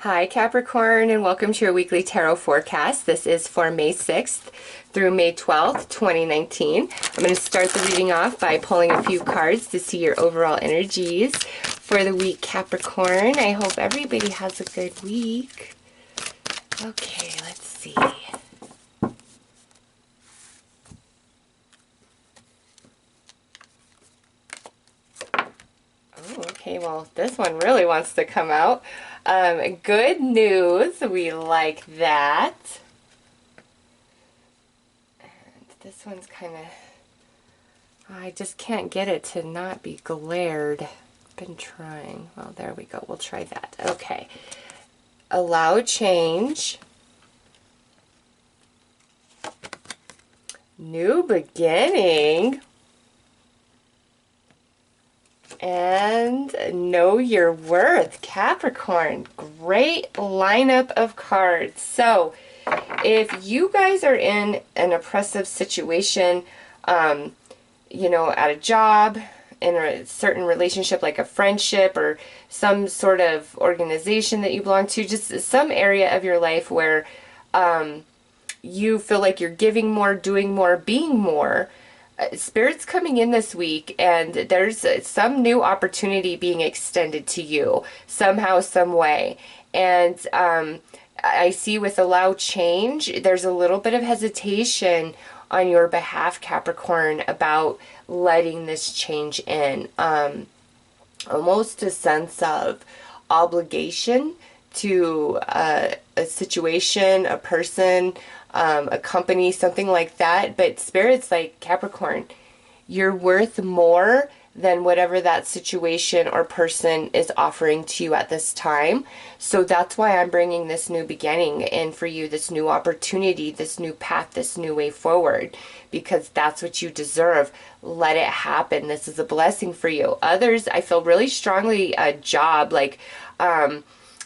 Hi Capricorn, and welcome to your weekly tarot forecast. This is for May 6th through May 12th, 2019. I'm going to start the reading off by pulling a few cards to see your overall energies for the week, Capricorn. I hope everybody has a good week. Okay, let's see. Oh, okay, well, this one really wants to come out. Good news. We like that. And this one's kind of... I just can't get it to not be glared. Been trying. Well, there we go. We'll try that. Okay. Allow change. New beginning. And know your worth, Capricorn. Great lineup of cards. So if you guys are in an oppressive situation, you know, at a job, in a certain relationship like a friendship or some sort of organization that you belong to, just some area of your life where you feel like you're giving more, doing more, being more, Spirit's coming in this week, and there's some new opportunity being extended to you somehow, some way. And I see with allow change, there's a little bit of hesitation on your behalf, Capricorn, about letting this change in. Almost a sense of obligation to a situation, a person, a company, something like that. But Spirit's like, Capricorn, you're worth more than whatever that situation or person is offering to you at this time. So that's why I'm bringing this new beginning in for you, this new opportunity, this new path, this new way forward, because that's what you deserve. Let it happen. This is a blessing for you. Others, I feel really strongly a job, like,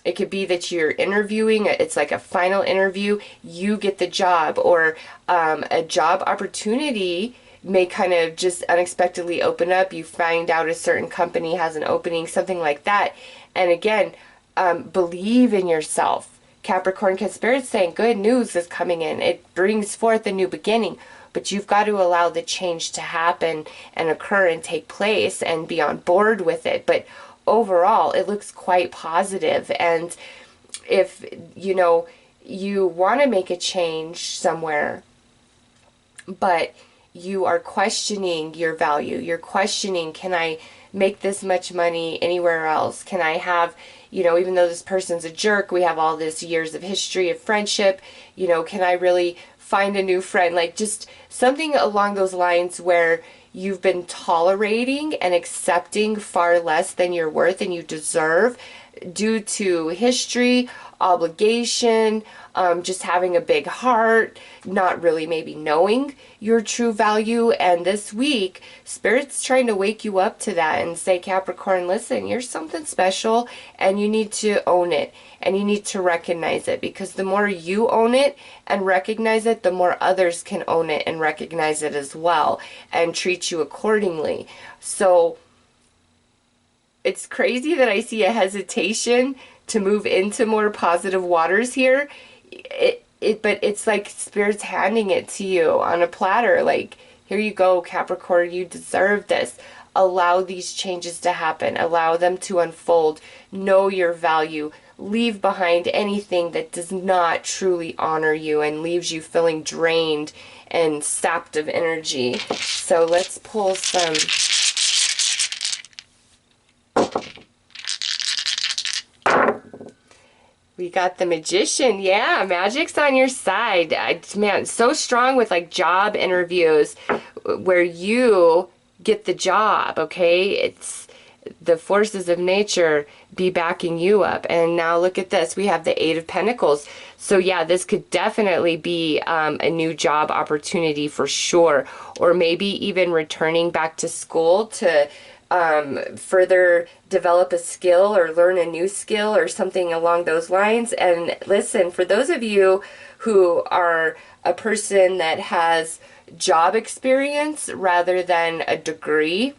it could be that you're interviewing, it's like a final interview, you get the job, or a job opportunity may kind of just unexpectedly open up. You find out a certain company has an opening, something like that. And again, believe in yourself, Capricorn, because Spirit's saying good news is coming in. It brings forth a new beginning, but you've got to allow the change to happen and occur and take place and be on board with it. But overall, it looks quite positive. And if, you know, you want to make a change somewhere, but you are questioning your value, you're questioning, can I make this much money anywhere else? Can I have, you know, even though this person's a jerk, we have all this years of history of friendship, you know, can I really find a new friend? Like, just something along those lines where you've been tolerating and accepting far less than you're worth and you deserve due to history, obligation, just having a big heart, not really maybe knowing your true value. And this week, Spirit's trying to wake you up to that and say, Capricorn, listen, you're something special and you need to own it and you need to recognize it, because the more you own it and recognize it, the more others can own it and recognize it as well and treat you accordingly. So it's crazy that I see a hesitation to move into more positive waters here. But it's like Spirit's handing it to you on a platter. Like, here you go, Capricorn, you deserve this. Allow these changes to happen. Allow them to unfold. Know your value. Leave behind anything that does not truly honor you and leaves you feeling drained and sapped of energy. So let's pull some... We got the Magician. Yeah, magic's on your side. Man, so strong with like job interviews where you get the job, okay? It's the forces of nature be backing you up. And now look at this. We have the Eight of Pentacles. So yeah, this could definitely be a new job opportunity for sure. Or maybe even returning back to school to further develop a skill or learn a new skill or something along those lines. And listen, for those of you who are a person that has job experience rather than a degree,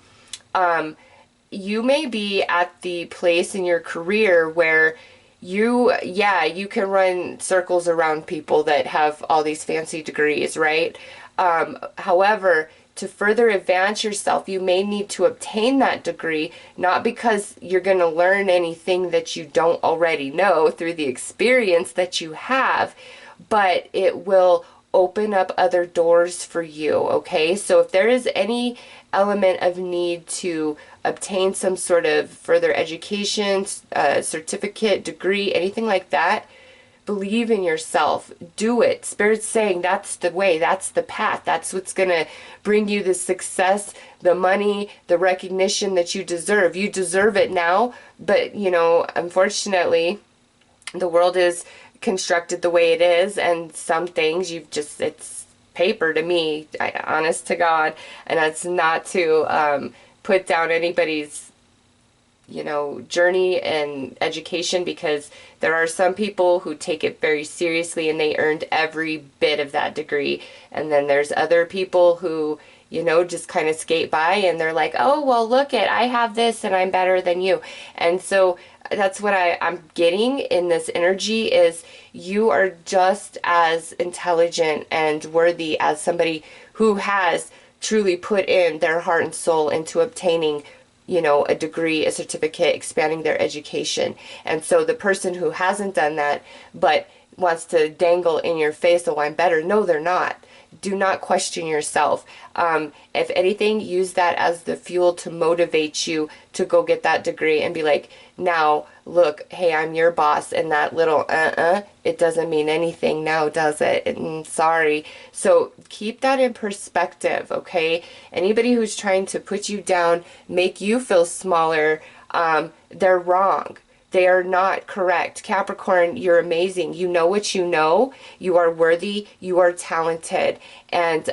you may be at the place in your career where yeah, you can run circles around people that have all these fancy degrees, right? However, to further advance yourself, you may need to obtain that degree, not because you're going to learn anything that you don't already know through the experience that you have, but it will open up other doors for you, okay? So if there is any element of need to obtain some sort of further education, certificate, degree, anything like that, believe in yourself. Do it. Spirit's saying that's the way, that's the path, that's what's going to bring you the success, the money, the recognition that you deserve. You deserve it now, but, you know, unfortunately, the world is constructed the way it is, and some things it's paper to me, honest to God, and that's not to put down anybody's, you know, journey and education, because there are some people who take it very seriously and they earned every bit of that degree, and then there's other people who, you know, just kind of skate by and they're like, oh, well, look it, I have this and I'm better than you. And so that's what I'm getting in this energy, is you are just as intelligent and worthy as somebody who has truly put in their heart and soul into obtaining, you know, a degree, a certificate, expanding their education. And so the person who hasn't done that but wants to dangle in your face, oh, I'm better. No, they're not. Do not question yourself. If anything, use that as the fuel to motivate you to go get that degree and be like, now, look, hey, I'm your boss, and that little it doesn't mean anything now, does it? Sorry. So keep that in perspective, okay? Anybody who's trying to put you down, make you feel smaller, they're wrong. They are not correct. Capricorn, you're amazing. You know what you know. You are worthy. You are talented. And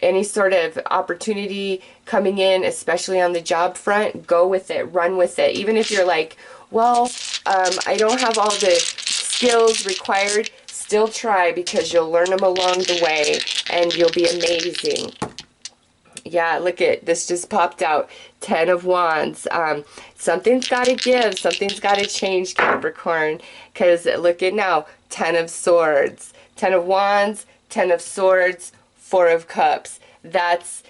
any sort of opportunity coming in, especially on the job front, go with it. Run with it. Even if you're like, well, I don't have all the skills required, still try, because you'll learn them along the way and you'll be amazing. Yeah, look at this, just popped out. 10 of Wands. Something's got to give. Something's got to change, Capricorn. Because look at now. 10 of Swords. 10 of Wands. 10 of Swords. 4 of Cups. That's,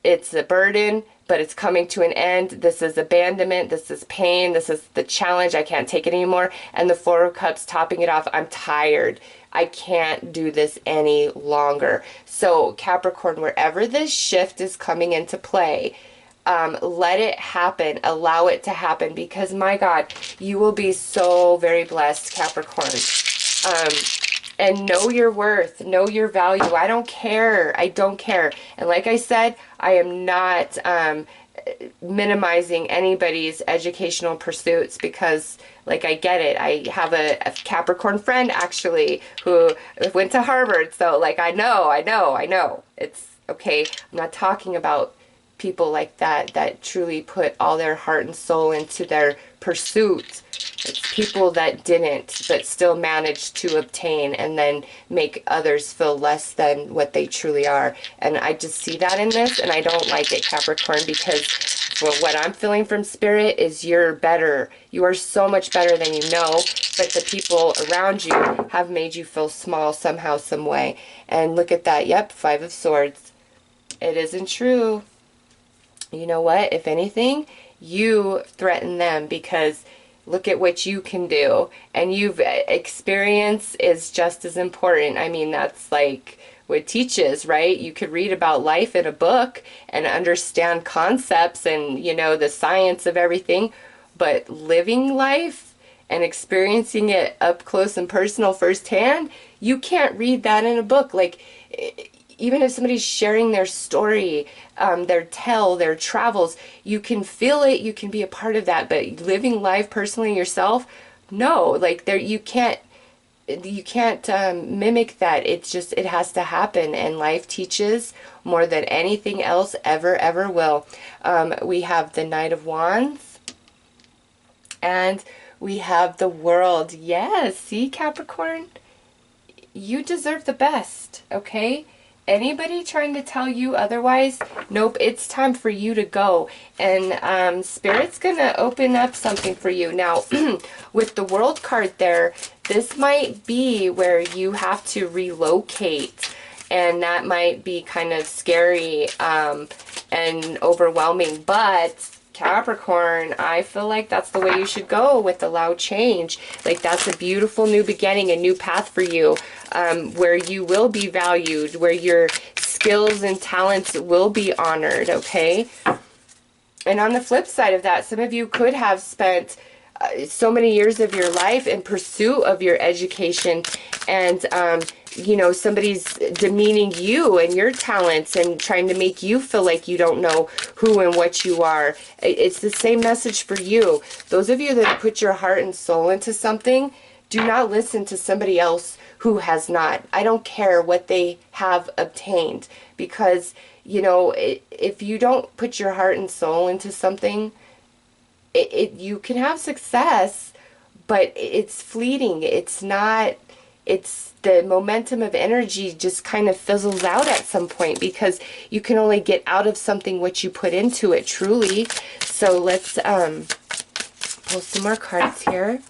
it's a burden, but it's coming to an end. This is abandonment. This is pain. This is the challenge. I can't take it anymore. And the 4 of Cups topping it off. I'm tired. I can't do this any longer. So Capricorn, wherever this shift is coming into play, let it happen. Allow it to happen, because my God, you will be so very blessed, Capricorn. And know your worth, know your value. I don't care. I don't care. And like I said, I am not minimizing anybody's educational pursuits, because like I get it. I have a Capricorn friend actually who went to Harvard, so like I know. It's okay. I'm not talking about people like that truly put all their heart and soul into their pursuit. It's people that didn't, but still managed to obtain and then make others feel less than what they truly are. And I just see that in this, and I don't like it, Capricorn, because what I'm feeling from Spirit is you're better. You are so much better than you know, but the people around you have made you feel small somehow, some way. And look at that. Yep, 5 of Swords. It isn't true. You know what? If anything, you threaten them, because look at what you can do. And experience is just as important. I mean, that's like what teaches, right? You could read about life in a book and understand concepts and, you know, the science of everything, but living life and experiencing it up close and personal firsthand, you can't read that in a book. Like, even if somebody's sharing their story, their travels, you can feel it, you can be a part of that, but living life personally yourself, no, like you can't mimic that. It's just, it has to happen, and life teaches more than anything else ever will. We have the Knight of Wands, and we have the World. Yes, see, Capricorn, you deserve the best, okay? anybody trying to tell you otherwise, nope, it's time for you to go. And Spirit's going to open up something for you. Now, with the World card there, this might be where you have to relocate. And that might be kind of scary and overwhelming. But Capricorn, I feel like that's the way you should go with the loud change. Like, that's a beautiful new beginning, a new path for you, where you will be valued, where your skills and talents will be honored, okay? And on the flip side of that, some of you could have spent so many years of your life in pursuit of your education, and you know, somebody's demeaning you and your talents and trying to make you feel like you don't know who and what you are. It's the same message for you. Those of you that put your heart and soul into something, do not listen to somebody else who has not. I don't care what they have obtained, because, you know, if you don't put your heart and soul into something, you can have success, but it's fleeting. It's not, it's the momentum of energy just kind of fizzles out at some point, because you can only get out of something what you put into it, truly. So let's pull some more cards here.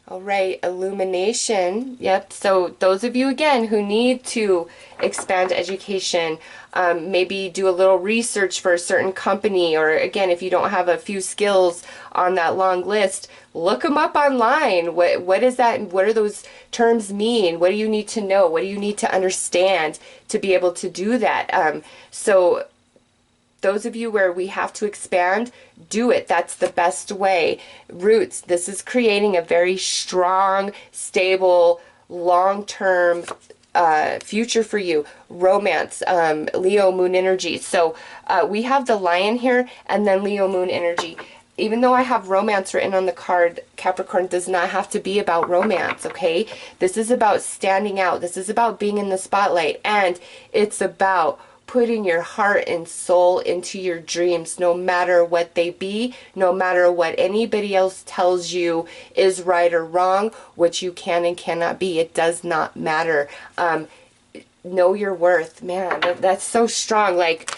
All right, illumination. Yep, so those of you, again, who need to expand education, maybe do a little research for a certain company, or, again, if you don't have a few skills on that long list, look them up online. What is that? What do those terms mean? What do you need to know? What do you need to understand to be able to do that? So those of you where we have to expand, do it. That's the best way. Roots, this is creating a very strong, stable, long-term future for you. Romance, Leo moon energy. So we have the Lion here, and then Leo moon energy. Even though I have romance written on the card, Capricorn does not have to be about romance, okay? This is about standing out. This is about being in the spotlight, and it's about putting your heart and soul into your dreams, no matter what they be, no matter what anybody else tells you is right or wrong, what you can and cannot be. It does not matter. Know your worth. Man, that's so strong. Like,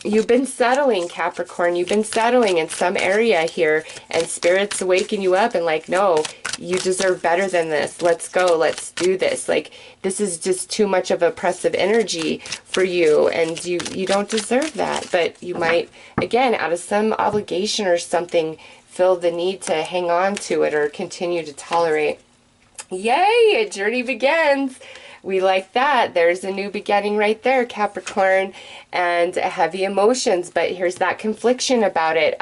you've been settling, Capricorn. You've been settling in some area here, and Spirit's waking you up and like, no, you deserve better than this. Let's go. Let's do this. Like, this is just too much of oppressive energy for you, and you don't deserve that. But you might, again, out of some obligation or something, feel the need to hang on to it or continue to tolerate. Yay! A journey begins. We like that. There's a new beginning right there, Capricorn, and heavy emotions, but here's that confliction about it.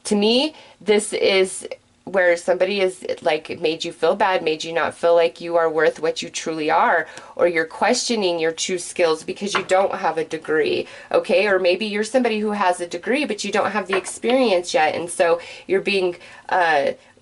To me, this is where somebody is like made you feel bad, made you not feel like you are worth what you truly are, or you're questioning your true skills because you don't have a degree, okay? Or maybe you're somebody who has a degree, but you don't have the experience yet, and so you're being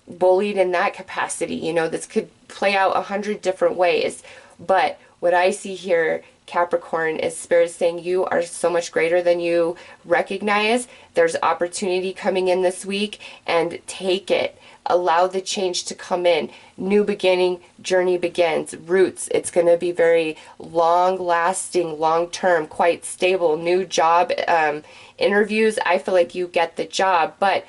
bullied in that capacity. You know, this could play out 100 different ways. But what I see here, Capricorn, is Spirit saying you are so much greater than you recognize. There's opportunity coming in this week, and take it. Allow the change to come in. New beginning, journey begins. Roots, it's going to be very long-lasting, long-term, quite stable. New job interviews, I feel like you get the job. But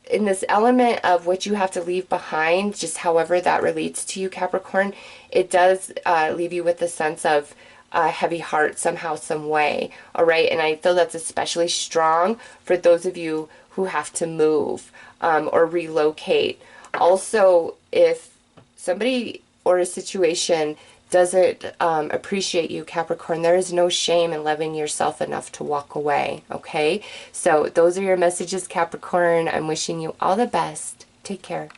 in this element of what you have to leave behind, just however that relates to you, Capricorn, it does leave you with a sense of heavy heart somehow, some way. All right, and I feel that's especially strong for those of you who have to move or relocate. Also, if somebody or a situation doesn't appreciate you, Capricorn, there is no shame in loving yourself enough to walk away, okay? So those are your messages, Capricorn. I'm wishing you all the best. Take care.